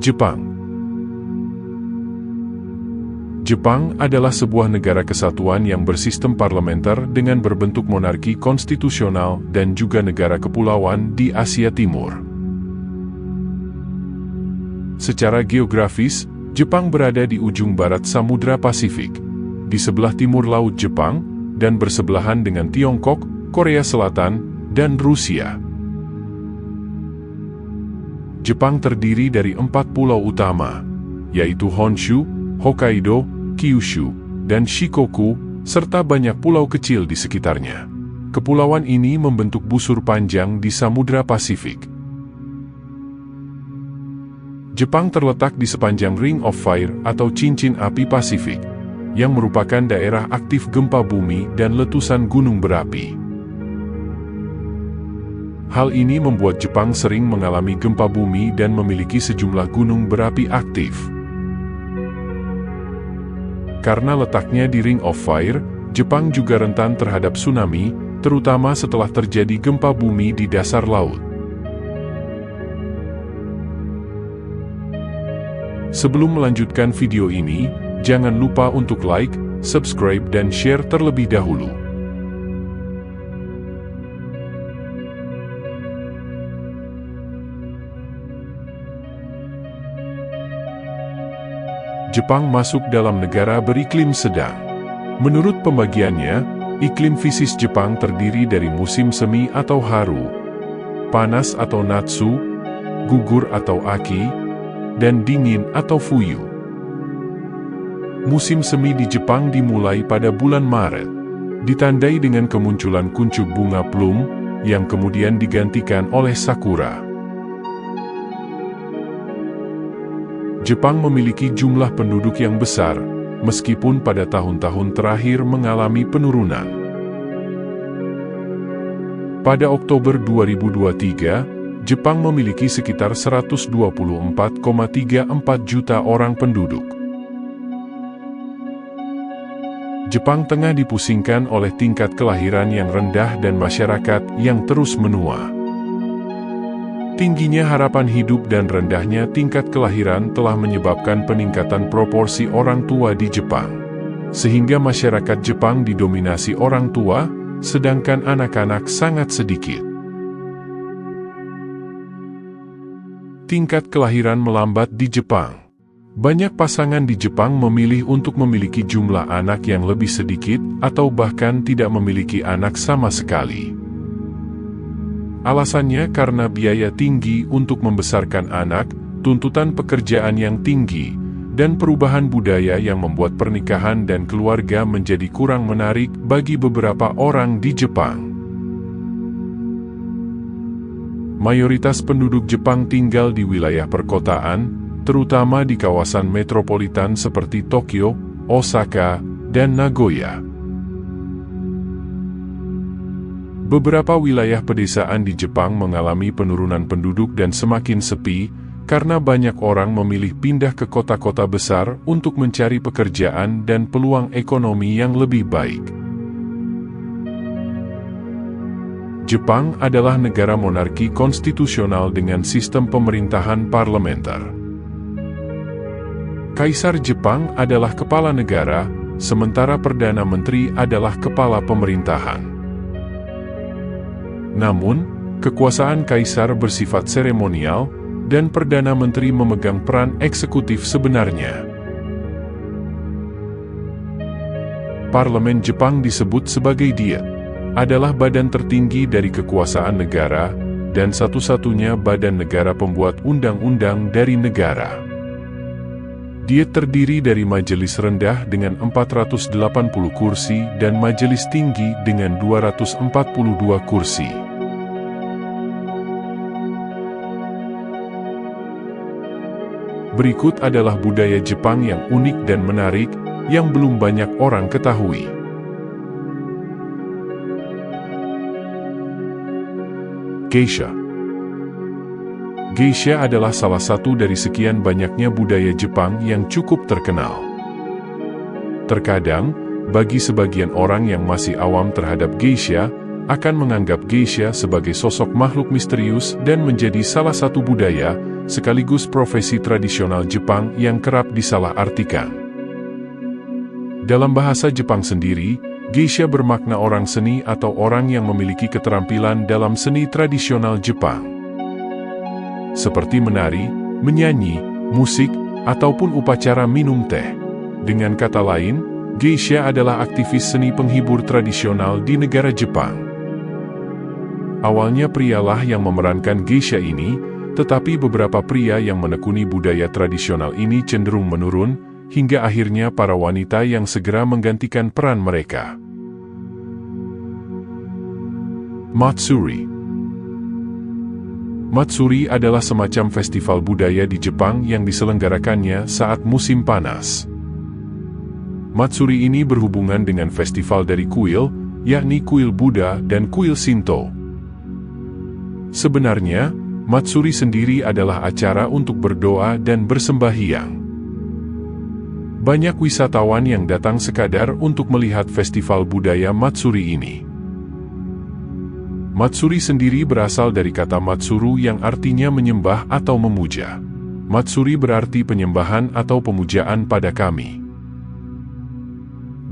Jepang. Jepang adalah sebuah negara kesatuan yang bersistem parlementer dengan berbentuk monarki konstitusional dan juga negara kepulauan di Asia Timur. Secara geografis, Jepang berada di ujung barat Samudra Pasifik, di sebelah timur Laut Jepang, dan bersebelahan dengan Tiongkok, Korea Selatan, dan Rusia. Jepang terdiri dari 4 pulau utama, yaitu Honshu, Hokkaido, Kyushu, dan Shikoku, serta banyak pulau kecil di sekitarnya. Kepulauan ini membentuk busur panjang di Samudra Pasifik. Jepang terletak di sepanjang Ring of Fire atau cincin api Pasifik, yang merupakan daerah aktif gempa bumi dan letusan gunung berapi. Hal ini membuat Jepang sering mengalami gempa bumi dan memiliki sejumlah gunung berapi aktif. Karena letaknya di Ring of Fire, Jepang juga rentan terhadap tsunami, terutama setelah terjadi gempa bumi di dasar laut. Sebelum melanjutkan video ini, jangan lupa untuk like, subscribe, dan share terlebih dahulu. Jepang masuk dalam negara beriklim sedang. Menurut pembagiannya, iklim fisis Jepang terdiri dari musim semi atau haru, panas atau natsu, gugur atau aki, dan dingin atau fuyu. Musim semi di Jepang dimulai pada bulan Maret, ditandai dengan kemunculan kuncup bunga plum, yang kemudian digantikan oleh sakura. Jepang memiliki jumlah penduduk yang besar, meskipun pada tahun-tahun terakhir mengalami penurunan. Pada Oktober 2023, Jepang memiliki sekitar 124,34 juta orang penduduk. Jepang tengah dipusingkan oleh tingkat kelahiran yang rendah dan masyarakat yang terus menua. Tingginya harapan hidup dan rendahnya tingkat kelahiran telah menyebabkan peningkatan proporsi orang tua di Jepang, sehingga masyarakat Jepang didominasi orang tua, sedangkan anak-anak sangat sedikit. Tingkat kelahiran melambat di Jepang. Banyak pasangan di Jepang memilih untuk memiliki jumlah anak yang lebih sedikit atau bahkan tidak memiliki anak sama sekali. Alasannya karena biaya tinggi untuk membesarkan anak, tuntutan pekerjaan yang tinggi, dan perubahan budaya yang membuat pernikahan dan keluarga menjadi kurang menarik bagi beberapa orang di Jepang. Mayoritas penduduk Jepang tinggal di wilayah perkotaan, terutama di kawasan metropolitan seperti Tokyo, Osaka, dan Nagoya. Beberapa wilayah pedesaan di Jepang mengalami penurunan penduduk dan semakin sepi, karena banyak orang memilih pindah ke kota-kota besar untuk mencari pekerjaan dan peluang ekonomi yang lebih baik. Jepang adalah negara monarki konstitusional dengan sistem pemerintahan parlementer. Kaisar Jepang adalah kepala negara, sementara Perdana Menteri adalah kepala pemerintahan. Namun, kekuasaan kaisar bersifat seremonial, dan Perdana Menteri memegang peran eksekutif sebenarnya. Parlemen Jepang disebut sebagai Diet, adalah badan tertinggi dari kekuasaan negara, dan satu-satunya badan negara pembuat undang-undang dari negara. Diet terdiri dari majelis rendah dengan 480 kursi dan majelis tinggi dengan 242 kursi. Berikut adalah budaya Jepang yang unik dan menarik, yang belum banyak orang ketahui. Geisha. Geisha adalah salah satu dari sekian banyaknya budaya Jepang yang cukup terkenal. Terkadang, bagi sebagian orang yang masih awam terhadap geisha, akan menganggap geisha sebagai sosok makhluk misterius dan menjadi salah satu budaya, sekaligus profesi tradisional Jepang yang kerap disalahartikan. Dalam bahasa Jepang sendiri, geisha bermakna orang seni atau orang yang memiliki keterampilan dalam seni tradisional Jepang. Seperti menari, menyanyi, musik, ataupun upacara minum teh. Dengan kata lain, geisha adalah aktivis seni penghibur tradisional di negara Jepang. Awalnya prialah yang memerankan geisha ini, tetapi beberapa pria yang menekuni budaya tradisional ini cenderung menurun, hingga akhirnya para wanita yang segera menggantikan peran mereka. Matsuri. Matsuri adalah semacam festival budaya di Jepang yang diselenggarakannya saat musim panas. Matsuri ini berhubungan dengan festival dari kuil, yakni kuil Buddha dan kuil Shinto. Sebenarnya, Matsuri sendiri adalah acara untuk berdoa dan bersembahyang. Banyak wisatawan yang datang sekadar untuk melihat festival budaya Matsuri ini. Matsuri sendiri berasal dari kata Matsuru yang artinya menyembah atau memuja. Matsuri berarti penyembahan atau pemujaan pada kami.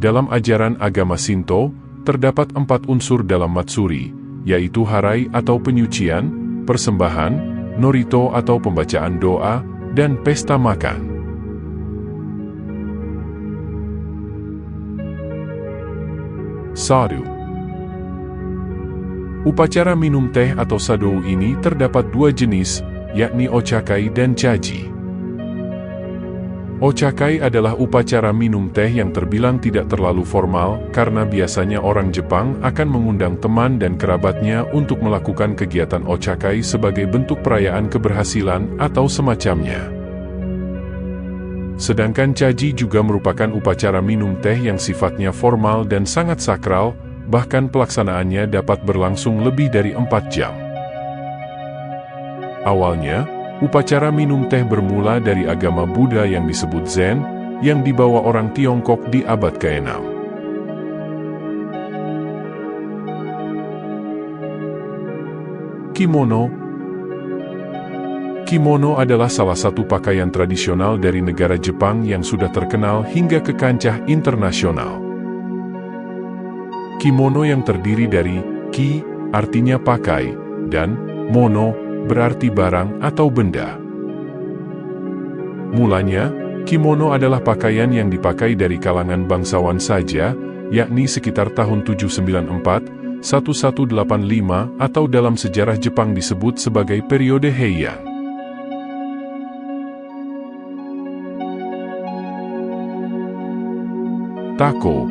Dalam ajaran agama Shinto, terdapat 4 unsur dalam Matsuri, yaitu harai atau penyucian, persembahan, norito atau pembacaan doa, dan pesta makan. Sado. Upacara minum teh atau sadou ini terdapat 2 jenis, yakni ochakai dan chaji. Ochakai adalah upacara minum teh yang terbilang tidak terlalu formal, karena biasanya orang Jepang akan mengundang teman dan kerabatnya untuk melakukan kegiatan ochakai sebagai bentuk perayaan keberhasilan atau semacamnya. Sedangkan chaji juga merupakan upacara minum teh yang sifatnya formal dan sangat sakral, bahkan pelaksanaannya dapat berlangsung lebih dari 4 jam. Awalnya, upacara minum teh bermula dari agama Buddha yang disebut Zen, yang dibawa orang Tiongkok di abad ke-6. Kimono. Kimono adalah salah satu pakaian tradisional dari negara Jepang yang sudah terkenal hingga ke kancah internasional. Kimono yang terdiri dari ki, artinya pakai, dan mono, berarti barang atau benda. Mulanya, kimono adalah pakaian yang dipakai dari kalangan bangsawan saja, yakni sekitar tahun 794, 1185 atau dalam sejarah Jepang disebut sebagai periode Heian. Tako.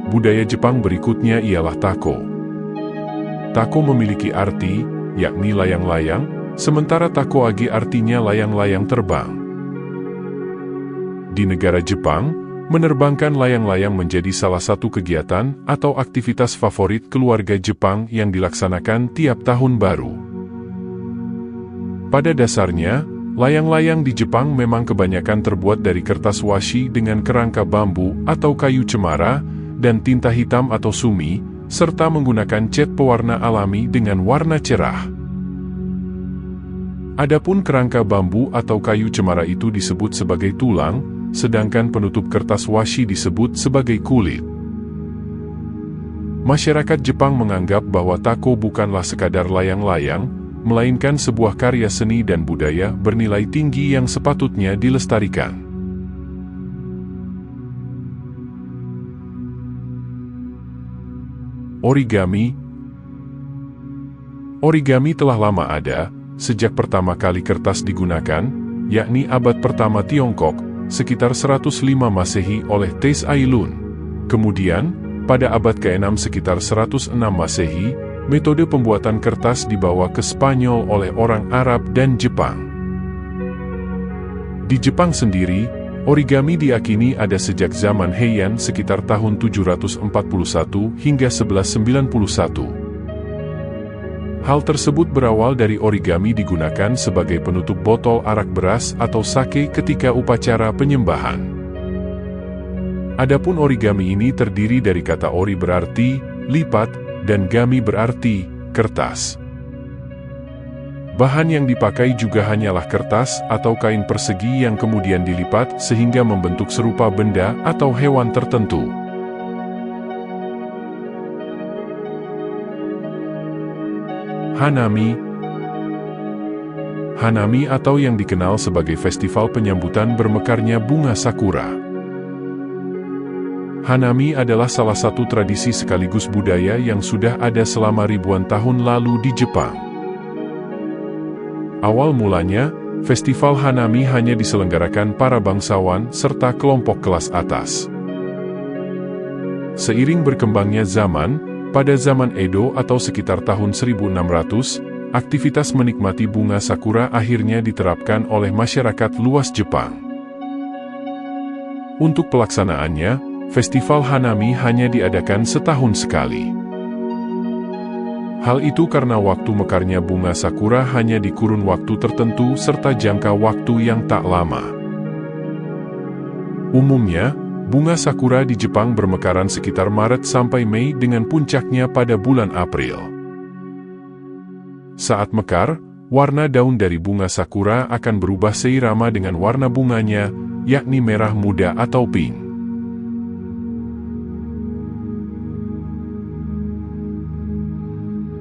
Budaya Jepang berikutnya ialah tako. Tako memiliki arti, yakni layang-layang, sementara takoage artinya layang-layang terbang. Di negara Jepang, menerbangkan layang-layang menjadi salah satu kegiatan atau aktivitas favorit keluarga Jepang yang dilaksanakan tiap tahun baru. Pada dasarnya, layang-layang di Jepang memang kebanyakan terbuat dari kertas washi dengan kerangka bambu atau kayu cemara, dan tinta hitam atau sumi, serta menggunakan cat pewarna alami dengan warna cerah. Adapun kerangka bambu atau kayu cemara itu disebut sebagai tulang, sedangkan penutup kertas washi disebut sebagai kulit. Masyarakat Jepang menganggap bahwa tako bukanlah sekadar layang-layang, melainkan sebuah karya seni dan budaya bernilai tinggi yang sepatutnya dilestarikan. Origami. Origami telah lama ada, sejak pertama kali kertas digunakan, yakni abad pertama Tiongkok, sekitar 105 Masehi oleh Taisai Lun. Kemudian, pada abad ke-6 sekitar 106 Masehi, metode pembuatan kertas dibawa ke Spanyol oleh orang Arab dan Jepang. Di Jepang sendiri, origami diyakini ada sejak zaman Heian sekitar tahun 741 hingga 1191. Hal tersebut berawal dari origami digunakan sebagai penutup botol arak beras atau sake ketika upacara penyembahan. Adapun origami ini terdiri dari kata ori berarti lipat, dan gami berarti kertas. Bahan yang dipakai juga hanyalah kertas atau kain persegi yang kemudian dilipat sehingga membentuk serupa benda atau hewan tertentu. Hanami. Hanami atau yang dikenal sebagai festival penyambutan bermekarnya bunga sakura. Hanami adalah salah satu tradisi sekaligus budaya yang sudah ada selama ribuan tahun lalu di Jepang. Awal mulanya, festival Hanami hanya diselenggarakan para bangsawan serta kelompok kelas atas. Seiring berkembangnya zaman, pada zaman Edo atau sekitar tahun 1600, aktivitas menikmati bunga sakura akhirnya diterapkan oleh masyarakat luas Jepang. Untuk pelaksanaannya, festival Hanami hanya diadakan setahun sekali. Hal itu karena waktu mekarnya bunga sakura hanya di kurun waktu tertentu serta jangka waktu yang tak lama. Umumnya, bunga sakura di Jepang bermekaran sekitar Maret sampai Mei dengan puncaknya pada bulan April. Saat mekar, warna daun dari bunga sakura akan berubah seirama dengan warna bunganya, yakni merah muda atau pink.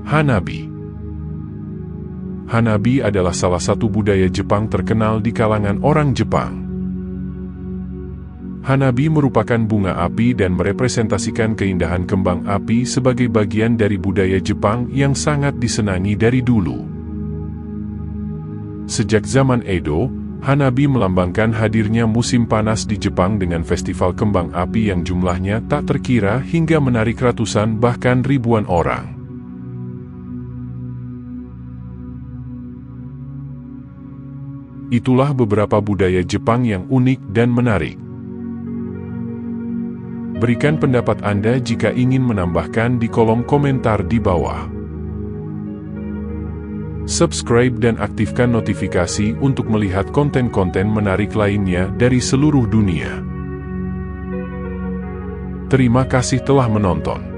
Hanabi. Hanabi adalah salah satu budaya Jepang terkenal di kalangan orang Jepang. Hanabi merupakan bunga api dan merepresentasikan keindahan kembang api sebagai bagian dari budaya Jepang yang sangat disenangi dari dulu. Sejak zaman Edo, Hanabi melambangkan hadirnya musim panas di Jepang dengan festival kembang api yang jumlahnya tak terkira hingga menarik ratusan bahkan ribuan orang. Itulah beberapa budaya Jepang yang unik dan menarik. Berikan pendapat Anda jika ingin menambahkan di kolom komentar di bawah. Subscribe dan aktifkan notifikasi untuk melihat konten-konten menarik lainnya dari seluruh dunia. Terima kasih telah menonton.